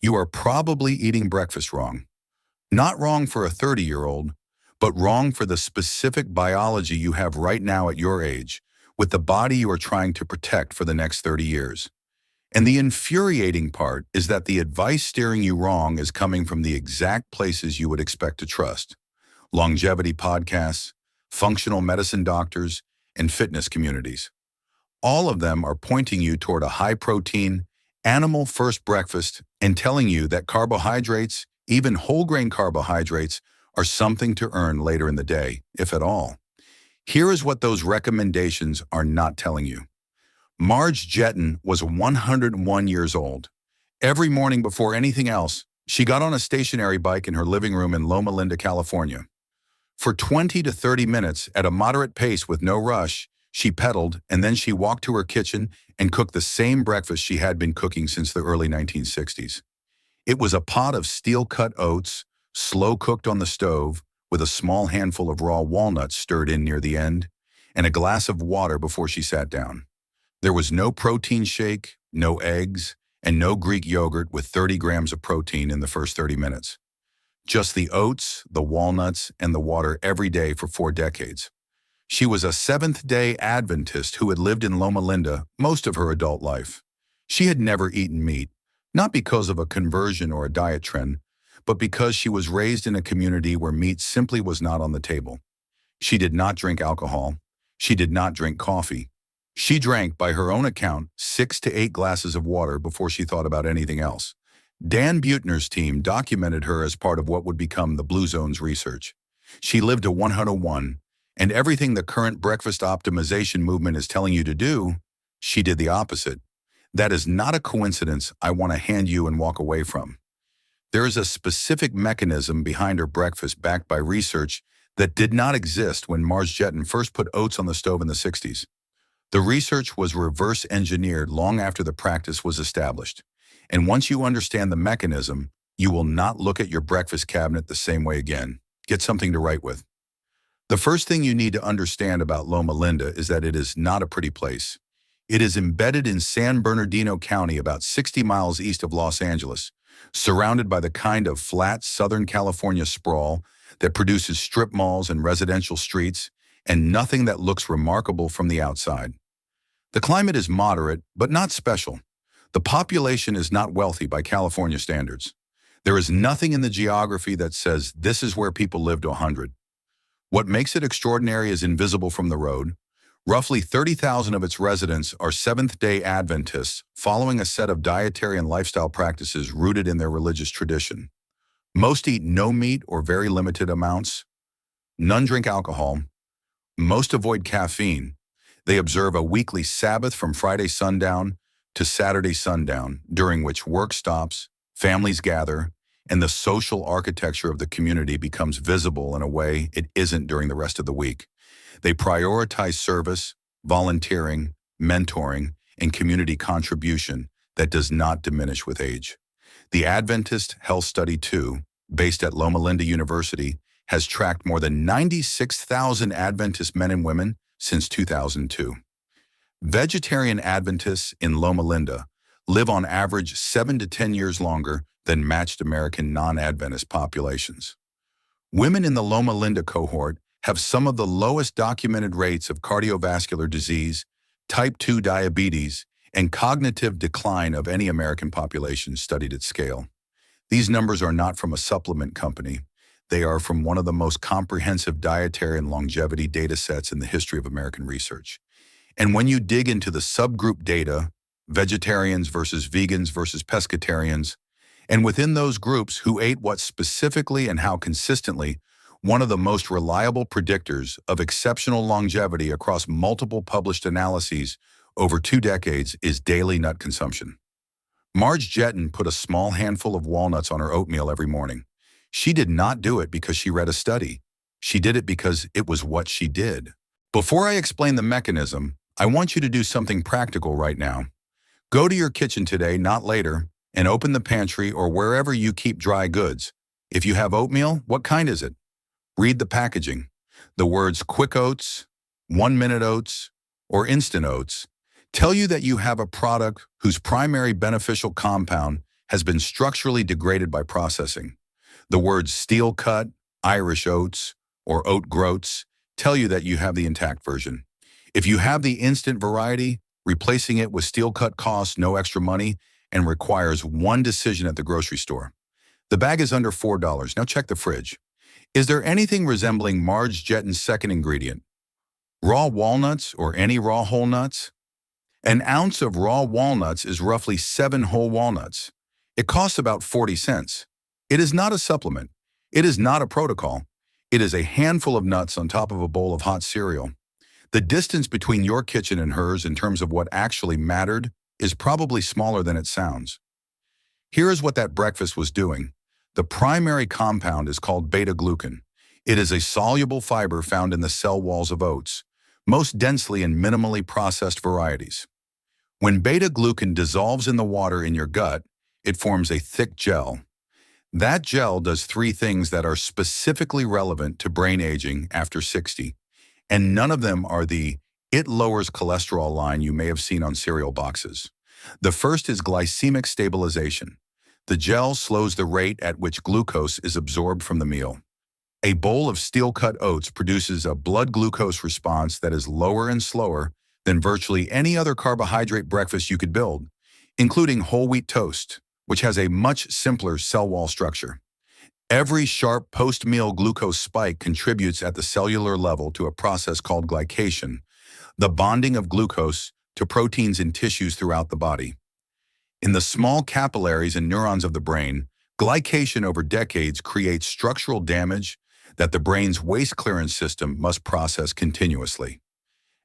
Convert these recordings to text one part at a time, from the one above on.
you are probably eating breakfast wrong. Not wrong for a 30-year-old, but wrong for the specific biology you have right now at your age, with the body you are trying to protect for the next 30 years. And the infuriating part is that the advice steering you wrong is coming from the exact places you would expect to trust: longevity podcasts, functional medicine doctors, and fitness communities. All of them are pointing you toward a high-protein, animal-first breakfast and telling you that carbohydrates, even whole-grain carbohydrates, are something to earn later in the day, if at all. Here is what those recommendations are not telling you. Merge Jetton was 101 years old. Every morning before anything else, she got on a stationary bike in her living room in Loma Linda, California. For 20 to 30 minutes at a moderate pace with no rush, she pedaled, and then she walked to her kitchen and cooked the same breakfast she had been cooking since the early 1960s. It was a pot of steel-cut oats, slow-cooked on the stove, with a small handful of raw walnuts stirred in near the end, and a glass of water before she sat down. There was no protein shake, no eggs, and no Greek yogurt with 30 grams of protein in the first 30 minutes. Just the oats, the walnuts, and the water every day for 4 decades. She was a Seventh-day Adventist who had lived in Loma Linda most of her adult life. She had never eaten meat, not because of a conversion or a diet trend, but because she was raised in a community where meat simply was not on the table. She did not drink alcohol. She did not drink coffee. She drank, by her own account, 6 to 8 glasses of water before she thought about anything else. Dan Buettner's team documented her as part of what would become the Blue Zone's research. She lived to 101, and everything the current breakfast optimization movement is telling you to do, she did the opposite. That is not a coincidence I want to hand you and walk away from. There is a specific mechanism behind her breakfast backed by research that did not exist when Merge Jetton first put oats on the stove in the 60s. The research was reverse engineered long after the practice was established. And once you understand the mechanism, you will not look at your breakfast cabinet the same way again. Get something to write with. The first thing you need to understand about Loma Linda is that it is not a pretty place. It is embedded in San Bernardino County, about 60 miles east of Los Angeles, surrounded by the kind of flat Southern California sprawl that produces strip malls and residential streets, and nothing that looks remarkable from the outside. The climate is moderate, but not special. The population is not wealthy by California standards. There is nothing in the geography that says this is where people live to 100. What makes it extraordinary is invisible from the road. Roughly 30,000 of its residents are Seventh-day Adventists, following a set of dietary and lifestyle practices rooted in their religious tradition. Most eat no meat or very limited amounts. None drink alcohol. Most avoid caffeine. They observe a weekly Sabbath from Friday sundown to Saturday sundown, during which work stops, families gather, and the social architecture of the community becomes visible in a way it isn't during the rest of the week. They prioritize service, volunteering, mentoring, and community contribution that does not diminish with age. The Adventist Health Study 2, based at Loma Linda University, has tracked more than 96,000 Adventist men and women since 2002. Vegetarian Adventists in Loma Linda live on average 7 to 10 years longer than matched American non-Adventist populations. Women in the Loma Linda cohort have some of the lowest documented rates of cardiovascular disease, type 2 diabetes, and cognitive decline of any American population studied at scale. These numbers are not from a supplement company. They are from one of the most comprehensive dietary and longevity data sets in the history of American research. And when you dig into the subgroup data, vegetarians versus vegans versus pescatarians, and within those groups who ate what specifically and how consistently, one of the most reliable predictors of exceptional longevity across multiple published analyses over 2 decades is daily nut consumption. Merge Jetton put a small handful of walnuts on her oatmeal every morning. She did not do it because she read a study. She did it because it was what she did. Before I explain the mechanism, I want you to do something practical right now. Go to your kitchen today, not later, and open the pantry or wherever you keep dry goods. If you have oatmeal, what kind is it? Read the packaging. The words quick oats, 1-minute oats, or instant oats tell you that you have a product whose primary beneficial compound has been structurally degraded by processing. The words steel cut, Irish oats, or oat groats tell you that you have the intact version. If you have the instant variety, replacing it with steel cut costs no extra money and requires one decision at the grocery store. The bag is under $4. Now check the fridge. Is there anything resembling Merge Jetton's second ingredient? Raw walnuts or any raw whole nuts? An ounce of raw walnuts is roughly 7 whole walnuts. It costs about 40 cents. It is not a supplement. It is not a protocol. It is a handful of nuts on top of a bowl of hot cereal. The distance between your kitchen and hers in terms of what actually mattered is probably smaller than it sounds. Here is what that breakfast was doing. The primary compound is called beta-glucan. It is a soluble fiber found in the cell walls of oats, most densely in minimally processed varieties. When beta-glucan dissolves in the water in your gut, it forms a thick gel. That gel does 3 things that are specifically relevant to brain aging after 60, and none of them are the "it lowers cholesterol" line you may have seen on cereal boxes. The first is glycemic stabilization. The gel slows the rate at which glucose is absorbed from the meal. A bowl of steel-cut oats produces a blood glucose response that is lower and slower than virtually any other carbohydrate breakfast you could build, including whole wheat toast, which has a much simpler cell wall structure. Every sharp post-meal glucose spike contributes at the cellular level to a process called glycation, the bonding of glucose to proteins in tissues throughout the body. In the small capillaries and neurons of the brain, glycation over decades creates structural damage that the brain's waste clearance system must process continuously.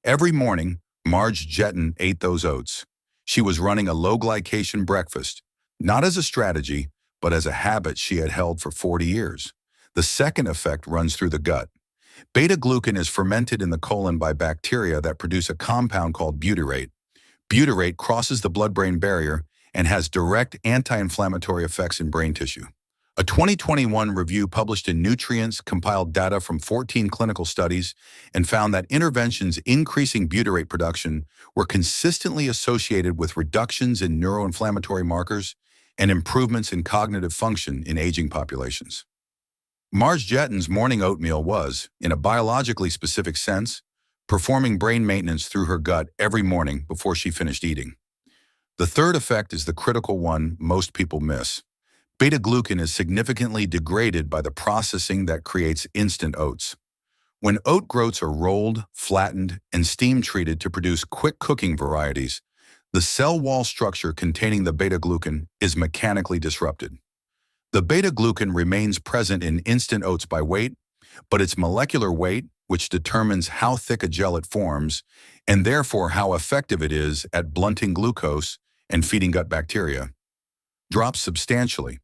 Every morning, Merge Jetton ate those oats. She was running a low-glycation breakfast, not as a strategy, but as a habit she had held for 40 years. The second effect runs through the gut. Beta-glucan is fermented in the colon by bacteria that produce a compound called butyrate. Butyrate crosses the blood-brain barrier and has direct anti-inflammatory effects in brain tissue. A 2021 review published in Nutrients compiled data from 14 clinical studies and found that interventions increasing butyrate production were consistently associated with reductions in neuroinflammatory markers and improvements in cognitive function in aging populations. Merge Jetton's morning oatmeal was, in a biologically specific sense, performing brain maintenance through her gut every morning before she finished eating. The third effect is the critical one most people miss. Beta-glucan is significantly degraded by the processing that creates instant oats. When oat groats are rolled, flattened, and steam-treated to produce quick cooking varieties, the cell wall structure containing the beta-glucan is mechanically disrupted. The beta-glucan remains present in instant oats by weight, but its molecular weight, which determines how thick a gel it forms, and therefore how effective it is at blunting glucose and feeding gut bacteria, drops substantially.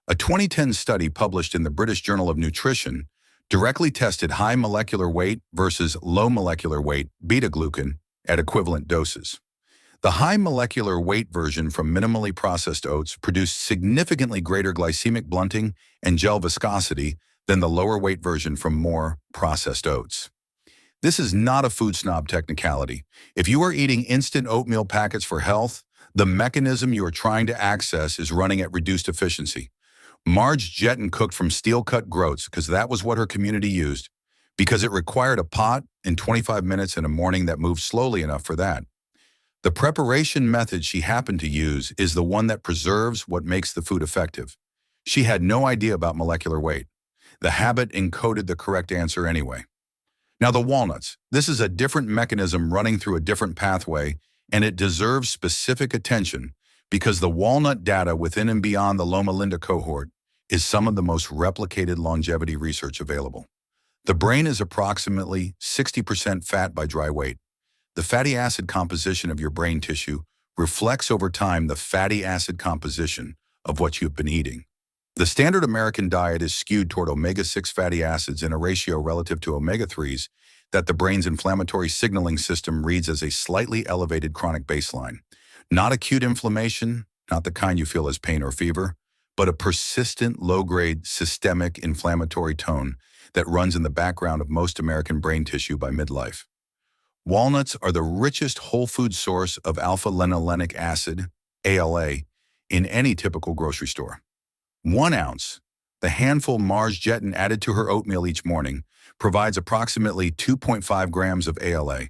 A 2010 study published in the British Journal of Nutrition directly tested high molecular weight versus low molecular weight beta-glucan at equivalent doses. The high molecular weight version from minimally processed oats produced significantly greater glycemic blunting and gel viscosity than the lower weight version from more processed oats. This is not a food snob technicality. If you are eating instant oatmeal packets for health, the mechanism you are trying to access is running at reduced efficiency. Merge Jetton cooked from steel-cut groats because that was what her community used, because it required a pot and 25 minutes in a morning that moved slowly enough for that. The preparation method she happened to use is the one that preserves what makes the food effective. She had no idea about molecular weight. The habit encoded the correct answer anyway. Now the walnuts. This is a different mechanism running through a different pathway, and it deserves specific attention because the walnut data within and beyond the Loma Linda cohort is some of the most replicated longevity research available. The brain is approximately 60% fat by dry weight. The fatty acid composition of your brain tissue reflects over time the fatty acid composition of what you've been eating. The standard American diet is skewed toward omega-6 fatty acids in a ratio relative to omega-3s that the brain's inflammatory signaling system reads as a slightly elevated chronic baseline. Not acute inflammation, not the kind you feel as pain or fever, but a persistent low-grade systemic inflammatory tone that runs in the background of most American brain tissue by midlife. Walnuts are the richest whole food source of alpha-linolenic acid, ALA, in any typical grocery store. 1 ounce, the handful Merge Jetton added to her oatmeal each morning, provides approximately 2.5 grams of ALA.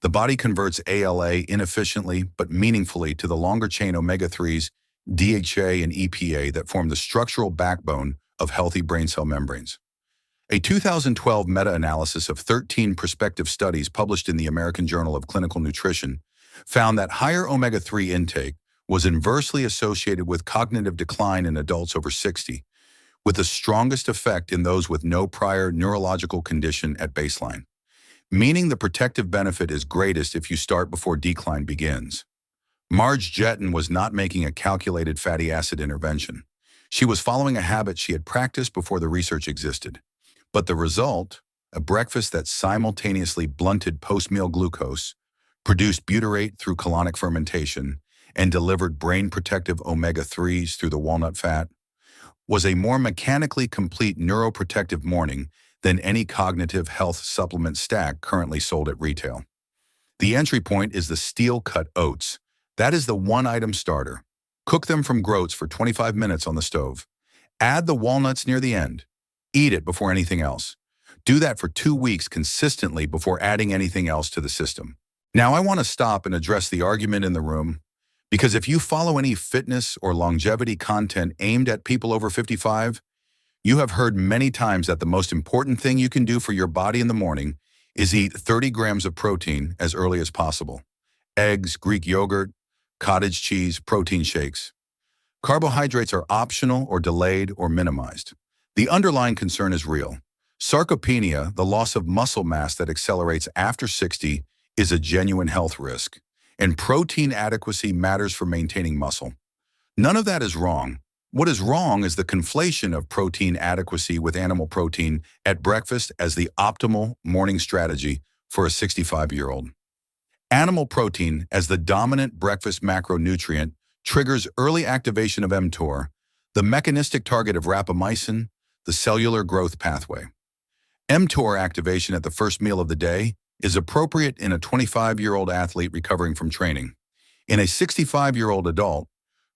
The body converts ALA inefficiently but meaningfully to the longer-chain omega-3s, DHA, and EPA that form the structural backbone of healthy brain cell membranes. A 2012 meta-analysis of 13 prospective studies published in the American Journal of Clinical Nutrition found that higher omega-3 intake was inversely associated with cognitive decline in adults over 60, with the strongest effect in those with no prior neurological condition at baseline, meaning the protective benefit is greatest if you start before decline begins. Merge Jetton was not making a calculated fatty acid intervention. She was following a habit she had practiced before the research existed. But the result, a breakfast that simultaneously blunted post-meal glucose, produced butyrate through colonic fermentation, and delivered brain-protective omega-3s through the walnut fat, was a more mechanically complete neuroprotective morning than any cognitive health supplement stack currently sold at retail. The entry point is the steel-cut oats. That is the one-item starter. Cook them from groats for 25 minutes on the stove. Add the walnuts near the end. Eat it before anything else. Do that for 2 weeks consistently before adding anything else to the system. Now I want to stop and address the argument in the room, because if you follow any fitness or longevity content aimed at people over 55, you have heard many times that the most important thing you can do for your body in the morning is eat 30 grams of protein as early as possible. Eggs, Greek yogurt, cottage cheese, protein shakes. Carbohydrates are optional or delayed or minimized. The underlying concern is real. Sarcopenia, the loss of muscle mass that accelerates after 60, is a genuine health risk, and protein adequacy matters for maintaining muscle. None of that is wrong. What is wrong is the conflation of protein adequacy with animal protein at breakfast as the optimal morning strategy for a 65-year-old. Animal protein, as the dominant breakfast macronutrient, triggers early activation of mTOR, the mechanistic target of rapamycin, the cellular growth pathway. mTOR activation at the first meal of the day is appropriate in a 25-year-old athlete recovering from training. In a 65-year-old adult,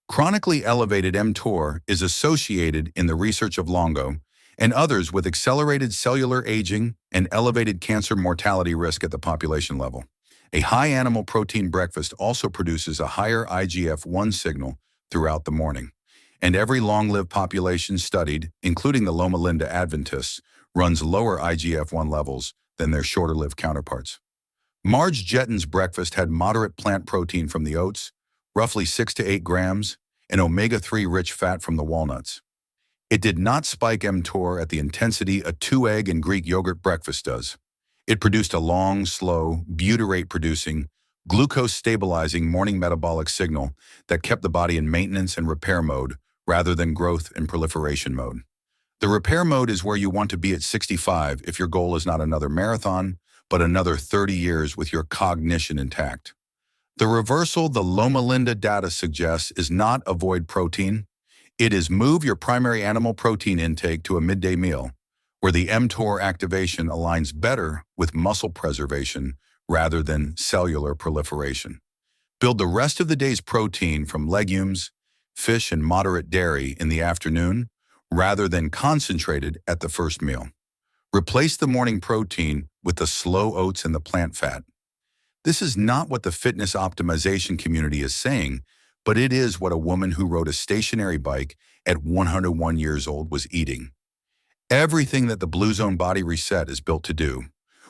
chronically elevated mTOR is associated in the research of Longo and others with accelerated cellular aging and elevated cancer mortality risk at the population level. A high animal protein breakfast also produces a higher IGF-1 signal throughout the morning, and every long-lived population studied, including the Loma Linda Adventists, runs lower IGF-1 levels than their shorter-lived counterparts. Merge Jetton's breakfast had moderate plant protein from the oats, roughly 6 to 8 grams, and omega-3 rich fat from the walnuts. It did not spike mTOR at the intensity a 2-egg and Greek yogurt breakfast does. It produced a long, slow, butyrate-producing, glucose-stabilizing morning metabolic signal that kept the body in maintenance and repair mode rather than growth and proliferation mode. The repair mode is where you want to be at 65 if your goal is not another marathon, but another 30 years with your cognition intact. The reversal the Loma Linda data suggests is not avoid protein. It is move your primary animal protein intake to a midday meal, where the mTOR activation aligns better with muscle preservation rather than cellular proliferation. Build the rest of the day's protein from legumes, fish, and moderate dairy in the afternoon, rather than concentrated at the first meal. Replace the morning protein with the slow oats and the plant fat. This is not what the fitness optimization community is saying, but it is what a woman who rode a stationary bike at 101 years old was eating. Everything that the Blue Zone Body Reset is built to do.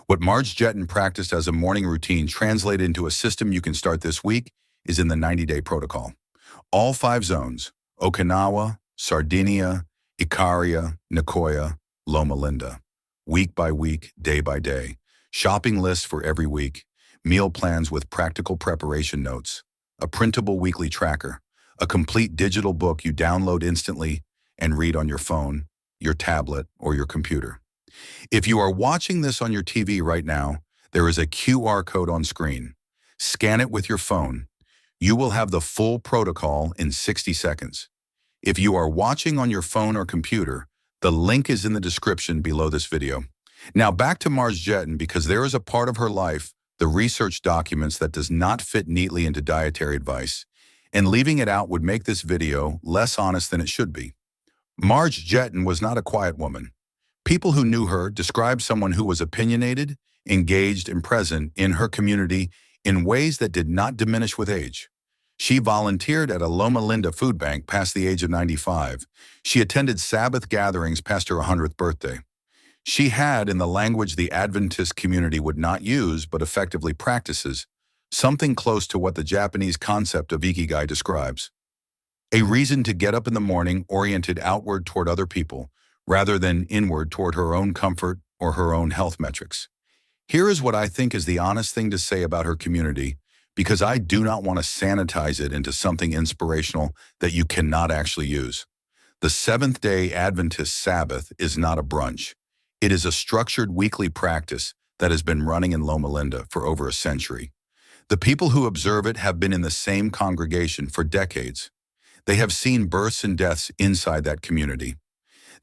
What Merge Jetton practiced as a morning routine translated into a system you can start this week is in the 90-day protocol. All 5 zones, Okinawa, Sardinia, Ikaria, Nicoya, Loma Linda. Week by week, day by day. Shopping lists for every week. Meal plans with practical preparation notes. A printable weekly tracker. A complete digital book you download instantly and read on your phone, your tablet, or your computer. If you are watching this on your TV right now, there is a QR code on screen. Scan it with your phone. You will have the full protocol in 60 seconds. If you are watching on your phone or computer, the link is in the description below this video. Now back to Merge Jetton, because there is a part of her life, the research documents, that does not fit neatly into dietary advice. and leaving it out would make this video less honest than it should be. Merge Jetton was not a quiet woman. People who knew her described someone who was opinionated, engaged, and present in her community in ways that did not diminish with age. She volunteered at a Loma Linda food bank past the age of 95. She attended Sabbath gatherings past her 100th birthday. She had, in the language the Adventist community would not use but effectively practices, something close to what the Japanese concept of ikigai describes. A reason to get up in the morning oriented outward toward other people, rather than inward toward her own comfort or her own health metrics. Here is what I think is the honest thing to say about her community, because I do not want to sanitize it into something inspirational that you cannot actually use. The Seventh-day Adventist Sabbath is not a brunch. It is a structured weekly practice that has been running in Loma Linda for over a century. The people who observe it have been in the same congregation for decades. They have seen births and deaths inside that community.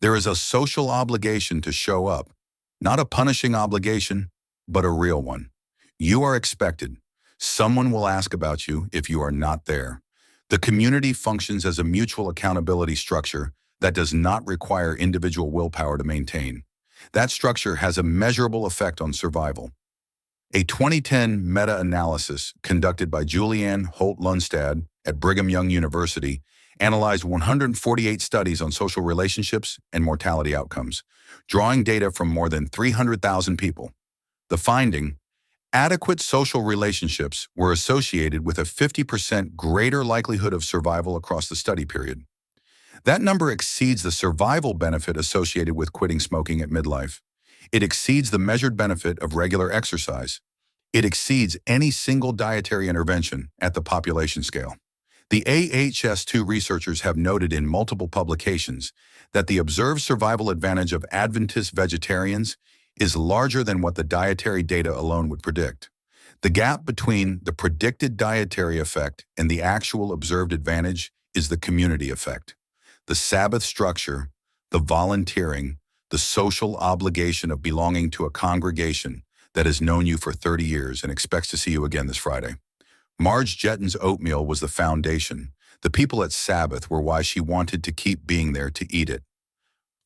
There is a social obligation to show up, not a punishing obligation, but a real one. You are expected. Someone will ask about you if you are not there. The community functions as a mutual accountability structure that does not require individual willpower to maintain. That structure has a measurable effect on survival. A 2010 meta-analysis conducted by Julianne Holt-Lundstad at Brigham Young University analyzed 148 studies on social relationships and mortality outcomes, drawing data from more than 300,000 people. The finding: adequate social relationships were associated with a 50% greater likelihood of survival across the study period. That number exceeds the survival benefit associated with quitting smoking at midlife. It exceeds the measured benefit of regular exercise. It exceeds any single dietary intervention at the population scale. The AHS2 researchers have noted in multiple publications that the observed survival advantage of Adventist vegetarians is larger than what the dietary data alone would predict. The gap between the predicted dietary effect and the actual observed advantage is the community effect. The Sabbath structure, the volunteering, the social obligation of belonging to a congregation that has known you for 30 years and expects to see you again this Friday. Merge Jetton's oatmeal was the foundation. The people at Sabbath were why she wanted to keep being there to eat it.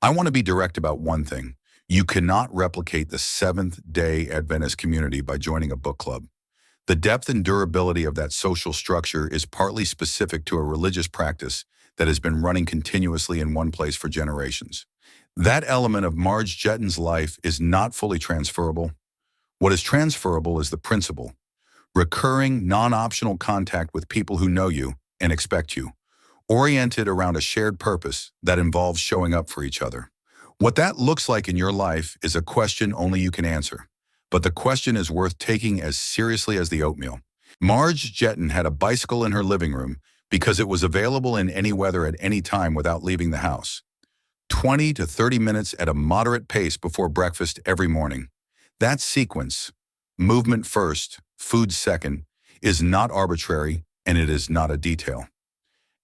I want to be direct about one thing. You cannot replicate the Seventh-day Adventist community by joining a book club. The depth and durability of that social structure is partly specific to a religious practice that has been running continuously in one place for generations. That element of Merge Jetton's life is not fully transferable. What is transferable is the principle: recurring, non-optional contact with people who know you and expect you, oriented around a shared purpose that involves showing up for each other. What that looks like in your life is a question only you can answer, but the question is worth taking as seriously as the oatmeal. Merge Jetton had a bicycle in her living room because it was available in any weather at any time without leaving the house. 20 to 30 minutes at a moderate pace before breakfast every morning. That sequence, movement first, food second, is not arbitrary, and it is not a detail.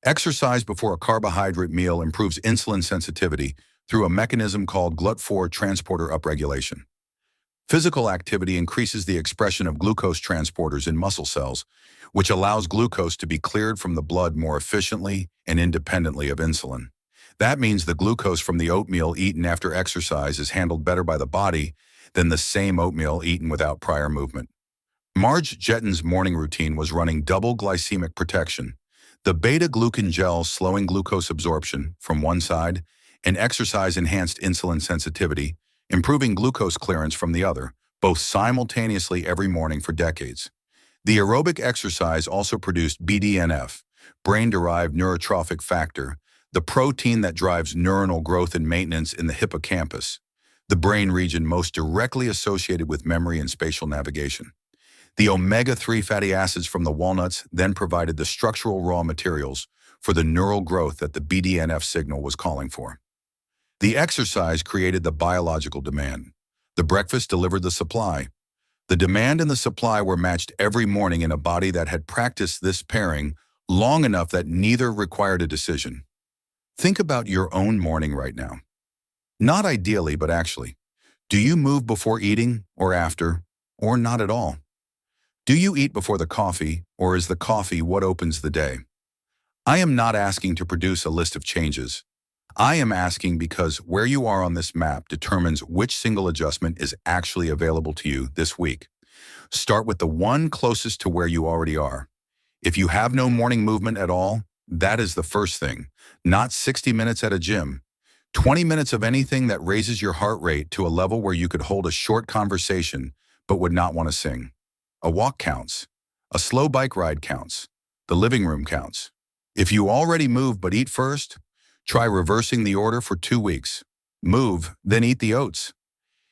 Exercise before a carbohydrate meal improves insulin sensitivity through a mechanism called GLUT4 transporter upregulation. Physical activity increases the expression of glucose transporters in muscle cells, which allows glucose to be cleared from the blood more efficiently and independently of insulin. That means the glucose from the oatmeal eaten after exercise is handled better by the body than the same oatmeal eaten without prior movement. Merge Jetton's morning routine was running double glycemic protection, the beta-glucan gel slowing glucose absorption from one side, and exercise-enhanced insulin sensitivity, improving glucose clearance from the other, both simultaneously every morning for decades. The aerobic exercise also produced BDNF, brain-derived neurotrophic factor, the protein that drives neuronal growth and maintenance in the hippocampus, the brain region most directly associated with memory and spatial navigation. The omega-3 fatty acids from the walnuts then provided the structural raw materials for the neural growth that the BDNF signal was calling for. The exercise created the biological demand. The breakfast delivered the supply. The demand and the supply were matched every morning in a body that had practiced this pairing long enough that neither required a decision. Think about your own morning right now. Not ideally, but actually. Do you move before eating or after, or not at all? Do you eat before the coffee, or is the coffee what opens the day? I am not asking to produce a list of changes. I am asking because where you are on this map determines which single adjustment is actually available to you this week. Start with the one closest to where you already are. If you have no morning movement at all, that is the first thing. Not 60 minutes at a gym. 20 minutes of anything that raises your heart rate to a level where you could hold a short conversation but would not want to sing. A walk counts. A slow bike ride counts. The living room counts. If you already move but eat first, try reversing the order for 2 weeks. Move, then eat the oats.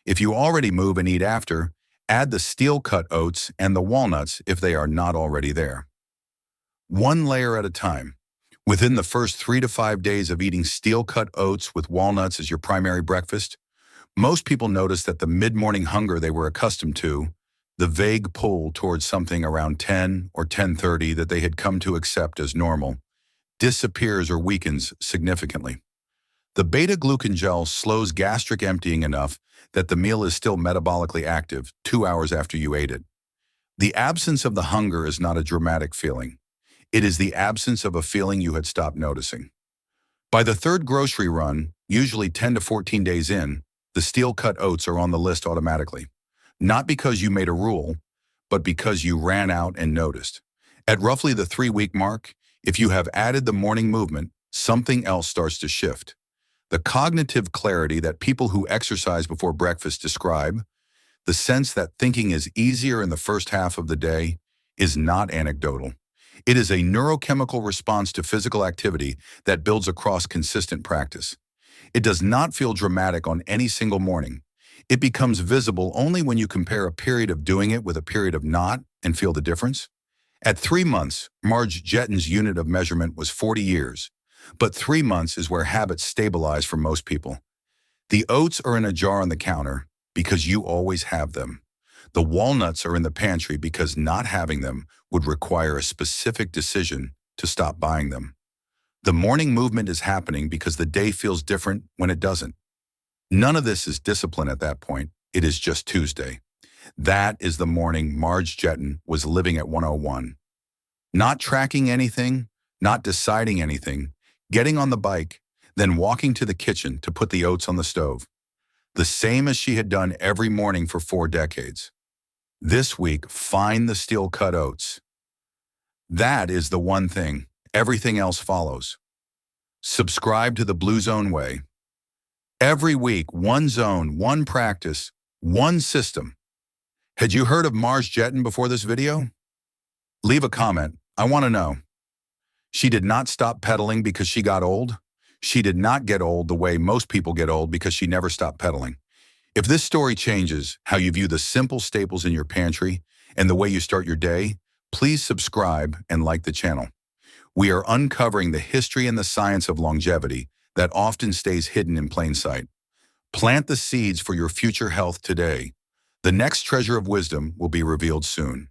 If you already move and eat after, add the steel-cut oats and the walnuts if they are not already there. One layer at a time. Within the first 3 to 5 days of eating steel-cut oats with walnuts as your primary breakfast, most people notice that the mid-morning hunger they were accustomed to, the vague pull towards something around 10 or 10:30 that they had come to accept as normal, disappears or weakens significantly. The beta-glucan gel slows gastric emptying enough that the meal is still metabolically active 2 hours after you ate it. The absence of the hunger is not a dramatic feeling. It is the absence of a feeling you had stopped noticing. By the third grocery run, usually 10 to 14 days in, the steel-cut oats are on the list automatically. Not because you made a rule, but because you ran out and noticed. At roughly the 3-week mark, if you have added the morning movement, something else starts to shift. The cognitive clarity that people who exercise before breakfast describe, the sense that thinking is easier in the first half of the day, is not anecdotal. It is a neurochemical response to physical activity that builds across consistent practice. It does not feel dramatic on any single morning. It becomes visible only when you compare a period of doing it with a period of not and feel the difference. At 3 months, Merge Jetton's unit of measurement was 40 years, but 3 months is where habits stabilize for most people. The oats are in a jar on the counter because you always have them. The walnuts are in the pantry because not having them would require a specific decision to stop buying them. The morning movement is happening because the day feels different when it doesn't. None of this is discipline at that point. It is just Tuesday. That is the morning Merge Jetton was living at 101. Not tracking anything, not deciding anything, getting on the bike, then walking to the kitchen to put the oats on the stove. The same as she had done every morning for 4 decades. This week, find the steel-cut oats. That is the one thing. Everything else follows. Subscribe to the Blue Zone Way. Every week, one zone, one practice, one system. Had you heard of Merge Jetton before this video? Leave a comment. I want to know. She did not stop pedaling because she got old. She did not get old the way most people get old because she never stopped pedaling. If this story changes how you view the simple staples in your pantry and the way you start your day, please subscribe and like the channel. We are uncovering the history and the science of longevity that often stays hidden in plain sight. Plant the seeds for your future health today. The next treasure of wisdom will be revealed soon.